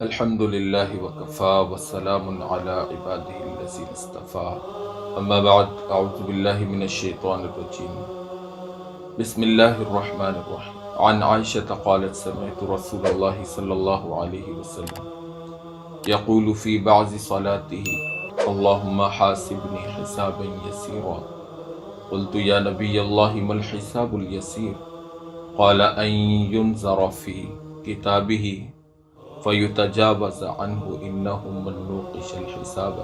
الحمد للہ وکفا وسلام علی عبادہ الذین اصطفى اما بعد اعوذ باللہ من الشیطان الرجیم بسم اللہ الرحمن الرحیم عن عائشة قالت سمعت رسول اللہ صلی اللہ علیہ وسلم یقول فی بعض صلاته اللہم حاسبنی حسابا یسیرا قلت یا نبی اللہ ما الحساب اليسیر قال ان ينظر في کتابہ فیتجاوز عنہ انہ من نوقش الحساب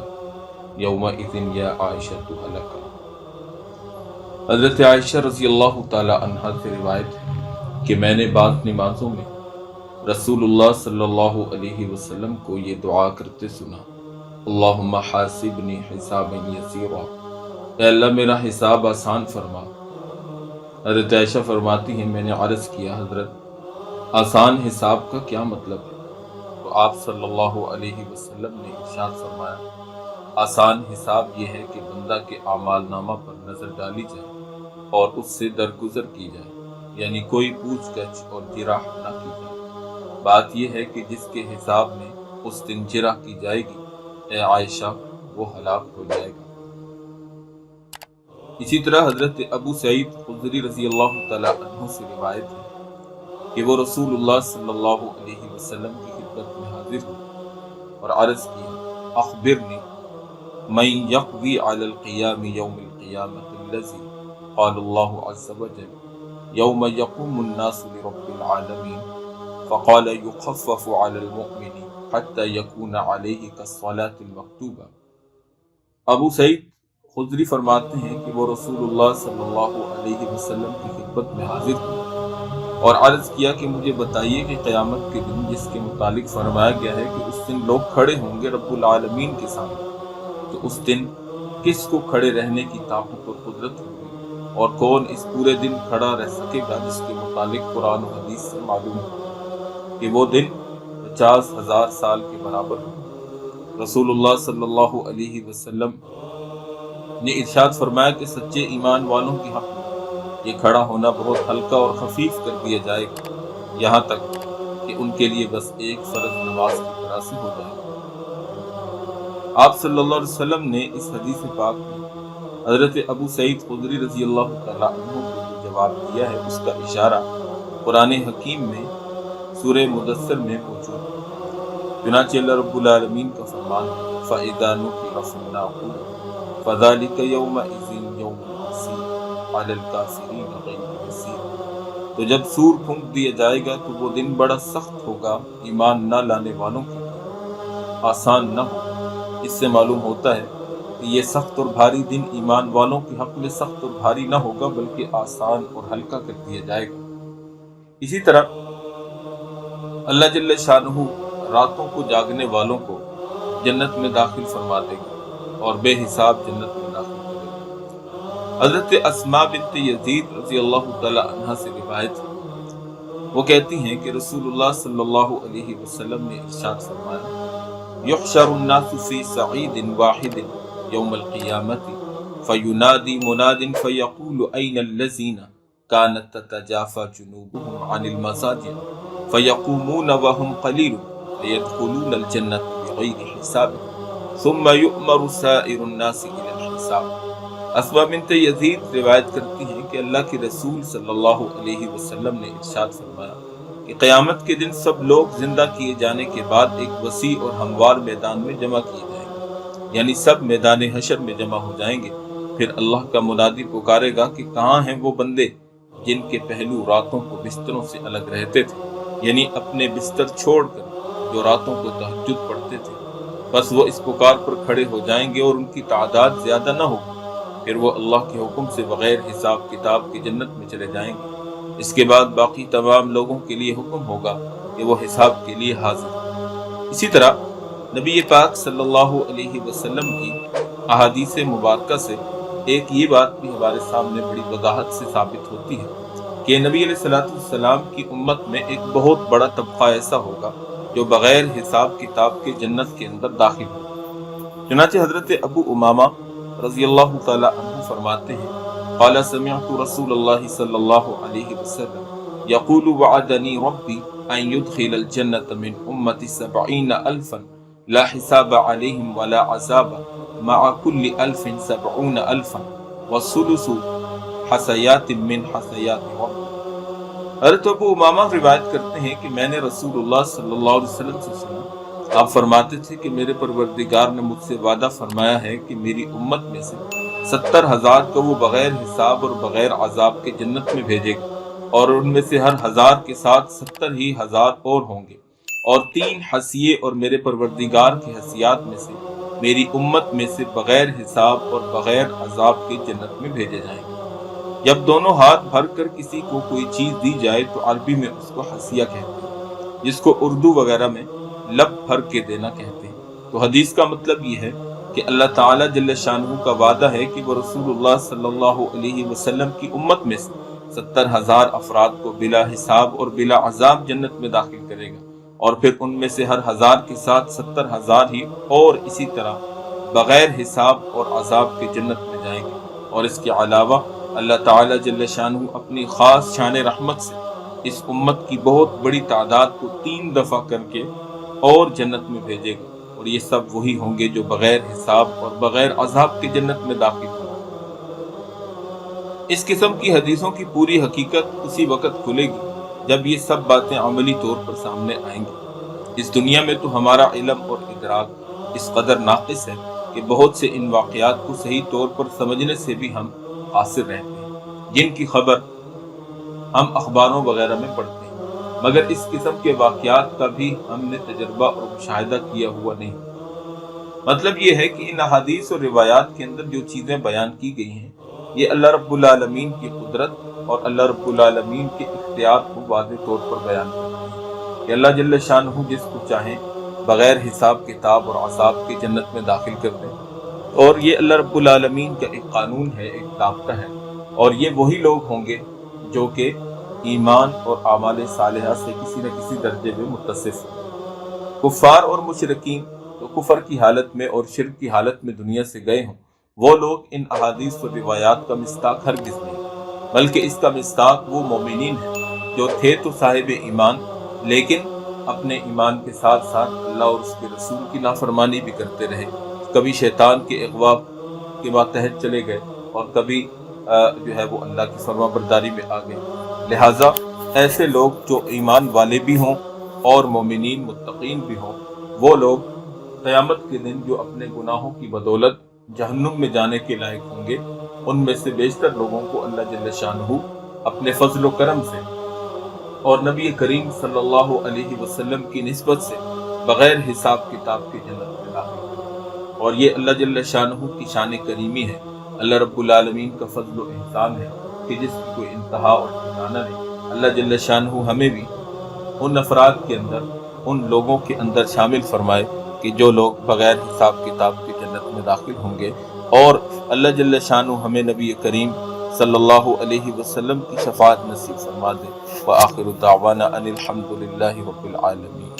یومئذ یا عائشہ ہلک۔ حضرت عائشہ رضی اللہ تعالی عنہا سے روایت ہے کہ میں نے بعض نمازوں میں رسول اللہ صلی اللہ علیہ وسلم کو یہ دعا کرتے سنا، اللہم حاسبنی حسابا یسیرا، اے اللہ میرا حساب آسان فرما۔ حضرت عائشہ فرماتی ہیں میں نے عرض کیا حضرت آسان حساب کا کیا مطلب ہے؟ تو آپ صلی اللہ علیہ وسلم نے ارشاد فرمایا آسان حساب یہ ہے کہ بندہ کے اعمال نامہ پر نظر ڈالی جائے اور اس سے درگزر کی جائے، یعنی کوئی پوچھ گچھ اور جرح نہ کی جائے۔ بات یہ ہے کہ جس کے حساب میں اس دن جرح کی جائے گی، اے عائشہ وہ ہلاک ہو جائے گا۔ اسی طرح حضرت ابو سعید خدری رضی اللہ تعالی عنہ سے روایت ہے کہ وہ رسول اللہ صلی اللہ علیہ وسلم کی خدمت میں حاضر ہوئے اور عرض کیا اخبرنی من یقضی علی القیام یوم القیامت الذی قال اللہ عز وجل یوم یقوم الناس لرب العالمین فقال یخفف علی المؤمن حتی یکون علیہ کالصلاة المکتوبہ۔ ابو سعید خدری فرماتے ہیں کہ وہ رسول اللہ صلی اللہ علیہ وسلم کی خدمت میں حاضر ہوئے اور عرض کیا کہ مجھے بتائیے کہ قیامت کے دن جس کے متعلق فرمایا گیا ہے کہ اس دن لوگ کھڑے ہوں گے رب العالمین کے سامنے، تو اس دن کس کو کھڑے رہنے کی طاقت اور قدرت ہوگی اور کون اس پورے دن کھڑا رہ سکے گا، جس کے متعلق قرآن و حدیث سے معلوم ہے کہ وہ دن 50,000 سال کے برابر ہو۔ رسول اللہ صلی اللہ علیہ وسلم نے ارشاد فرمایا کہ سچے ایمان والوں کے حق میں یہ کھڑا ہونا بہت ہلکا اور خفیف کر دیا جائے گا، یہاں تک کہ ان کے لیے بس ایک فرض نماز کی طرح سے ہو جائے گا۔ آپ صلی اللہ علیہ وسلم نے اس حدیث پاک میں حضرت ابو سعید خدری رضی اللہ تعالیٰ عنہ کو جو جواب دیا ہے اس کا اشارہ قرآن حکیم میں سورہ مدثر میں موجود ہے۔ چنانچہ اللہ رب العالمین کا فرمان ہے فَإِذَا نُقِرَ فِي النَّاقُورِ فَذَلِكَ يَوْمَئِذٍ يَوْمٌ عَسِيرٌ عَلَى الْكَافِرِينَ غَيْرُ يَسِيرٌ۔ تو جب سور پھونک دیا جائے گا تو وہ دن بڑا سخت ہوگا، ایمان نہ لانے والوں کے لیے آسان نہ ہوگا۔ اس سے معلوم ہوتا ہے کہ یہ سخت اور بھاری دن ایمان والوں کے حق میں سخت اور بھاری نہ ہوگا بلکہ آسان اور ہلکا کر دیا جائے گا۔ اسی طرح اللہ جل شانہ راتوں کو جاگنے والوں کو جنت میں داخل فرما دے گا اور بے حساب جنت میں داخل کرے گا۔ حضرت اسماء بنت یزید رضی اللہ تعالی عنہا سے روایت ہے، وہ کہتی ہیں کہ رسول اللہ صلی اللہ علیہ وسلم نے ارشاد فرمایا یحشر الناس فی صعید واحد یوم القیامت فینادی مناد فیقول این الذین كانت تتجافى جنوبهم عن المضاجع فيقومون وهم قليل فيدخلون الجنة بغير حساب ثم يؤمر سائر الناس إلى الحساب۔ اسماء بنت یزید روایت کرتی ہیں کہ اللہ کے رسول صلی اللہ علیہ وسلم نے ارشاد فرمایا کہ قیامت کے دن سب لوگ زندہ کیے جانے کے بعد ایک وسیع اور ہموار میدان میں جمع کیے جائیں گے، یعنی سب میدان حشر میں جمع ہو جائیں گے۔ پھر اللہ کا منادی پکارے گا کہ کہاں ہیں وہ بندے جن کے پہلو راتوں کو بستروں سے الگ رہتے تھے، یعنی اپنے بستر چھوڑ کر جو راتوں کو تہجد پڑھتے تھے۔ بس وہ اس پکار پر کھڑے ہو جائیں گے اور ان کی تعداد زیادہ نہ ہوگی، پھر وہ اللہ کے حکم سے بغیر حساب کتاب کی جنت میں چلے جائیں گے۔ اس کے بعد باقی تمام لوگوں کے لیے حکم ہوگا کہ وہ حساب کے لیے حاضر ہیں۔ اسی طرح نبی پاک صلی اللہ علیہ وسلم کی احادیث مبارکہ سے ایک یہ بات بھی ہمارے سامنے بڑی وضاحت سے ثابت ہوتی ہے کہ نبی علیہ السلام کی امت میں ایک بہت بڑا طبقہ ایسا ہوگا جو بغیر حساب کتاب کے جنت کے اندر داخل ہوگا۔ چنانچہ حضرت ابو امامہ رضی اللہ تعالی عنہ فرماتے ہیں قال سمعت رسول اللہ صلی اللہ علیہ وسلم یقول وعدنی ربی ان يدخل الجنة من امتی 70,000 لا حساب علیہم ولا عذاب مع كل 70,000 والثلث حسیات من حسیات رب۔ حضرت ابو امامہ روایت کرتے ہیں کہ میں نے رسول اللہ صلی اللہ علیہ وسلم سے سنا، آپ فرماتے تھے کہ میرے پروردگار نے مجھ سے وعدہ فرمایا ہے کہ میری امت میں سے 70,000 کو وہ بغیر حساب اور بغیر عذاب کے جنت میں بھیجے گا، اور ان میں سے ہر 1000 کے ساتھ 70,000 اور ہوں گے، اور 3 حسیے اور میرے پروردگار کے حسیات میں سے میری امت میں سے بغیر حساب اور بغیر عذاب کے جنت میں بھیجے جائیں گے۔ جب دونوں ہاتھ بھر کر کسی کو کوئی چیز دی جائے تو عربی میں اس کو حسیہ کہتے ہیں، جس کو اردو وغیرہ میں لب بھر کے دینا کہتے ہیں۔ تو حدیث کا مطلب یہ ہے کہ اللہ تعالیٰ جل شانہ کا وعدہ ہے کہ وہ رسول اللہ صلی اللہ علیہ وسلم کی امت میں سے 70,000 افراد کو بلا حساب اور بلا عذاب جنت میں داخل کرے گا، اور پھر ان میں سے ہر 1000 کے ساتھ 70,000 ہی اور اسی طرح بغیر حساب اور عذاب کے جنت میں جائیں گے۔ اور اس کے علاوہ اللہ تعالیٰ جل شانہ اپنی خاص شان رحمت سے اس امت کی بہت بڑی تعداد کو 3 دفعہ کر کے اور جنت میں بھیجے گا، اور یہ سب وہی ہوں گے جو بغیر حساب اور بغیر عذاب کے جنت میں داخل ہوں گے۔ اس قسم کی حدیثوں کی پوری حقیقت اسی وقت کھلے گی جب یہ سب باتیں عملی طور پر سامنے آئیں گی۔ اس دنیا میں تو ہمارا علم اور ادراک اس قدر ناقص ہے کہ بہت سے ان واقعات کو صحیح طور پر سمجھنے سے بھی ہم قاصر رہتے ہیں، جن کی خبر ہم اخباروں وغیرہ میں پڑھتے ہیں، مگر اس قسم کے واقعات کا بھی ہم نے تجربہ اور مشاہدہ کیا ہوا نہیں۔ مطلب یہ ہے کہ ان احادیث اور روایات کے اندر جو چیزیں بیان کی گئی ہیں، یہ اللہ رب العالمین کی قدرت اور اللہ رب العالمین کے اختیار کو واضح طور پر بیان کرتی ہیں کہ اللہ جل شانہ جس کو چاہیں بغیر حساب کتاب اور عذاب کے جنت میں داخل کر دیں، اور یہ اللہ رب العالمین کا ایک قانون ہے، ایک ضابطہ ہے، اور یہ وہی لوگ ہوں گے جو کہ ایمان اور اعمال صالحہ سے کسی نہ کسی درجے میں متصف ہیں۔ کفار اور مشرکین تو کفر کی حالت میں اور شرک کی حالت میں دنیا سے گئے ہوں، وہ لوگ ان احادیث و روایات کا مصداق ہرگز نہیں، بلکہ اس کا مصداق وہ مومنین ہیں جو تھے تو صاحب ایمان، لیکن اپنے ایمان کے ساتھ ساتھ اللہ اور اس کے رسول کی نافرمانی بھی کرتے رہے، کبھی شیطان کے اغوا کے ماتحت چلے گئے اور کبھی جو ہے وہ اللہ کی فرما برداری میں آ گئے۔ لہٰذا ایسے لوگ جو ایمان والے بھی ہوں اور مومنین متقین بھی ہوں، وہ لوگ قیامت کے دن جو اپنے گناہوں کی بدولت جہنم میں جانے کے لائق ہوں گے، ان میں سے بیشتر لوگوں کو اللہ جل شانہ اپنے فضل و کرم سے اور نبی کریم صلی اللہ علیہ وسلم کی نسبت سے بغیر حساب کتاب کے جنت میں داخل کرے، اور یہ اللہ جل شانہ کی شان کریمی ہے، اللہ رب العالمین کا فضل و احسان ہے کہ جس کی کوئی انتہا اور ٹھکانہ نہیں۔ اللہ جل شانہ ہمیں بھی ان افراد کے اندر، ان لوگوں کے اندر شامل فرمائے کہ جو لوگ بغیر حساب کتاب کے جنت میں داخل ہوں گے، اور اللہ جل شانہ ہمیں نبی کریم صلی اللہ علیہ وسلم کی شفاعت نصیب فرما دے۔ وآخر دعوانا ان الحمد للہ رب العالمین۔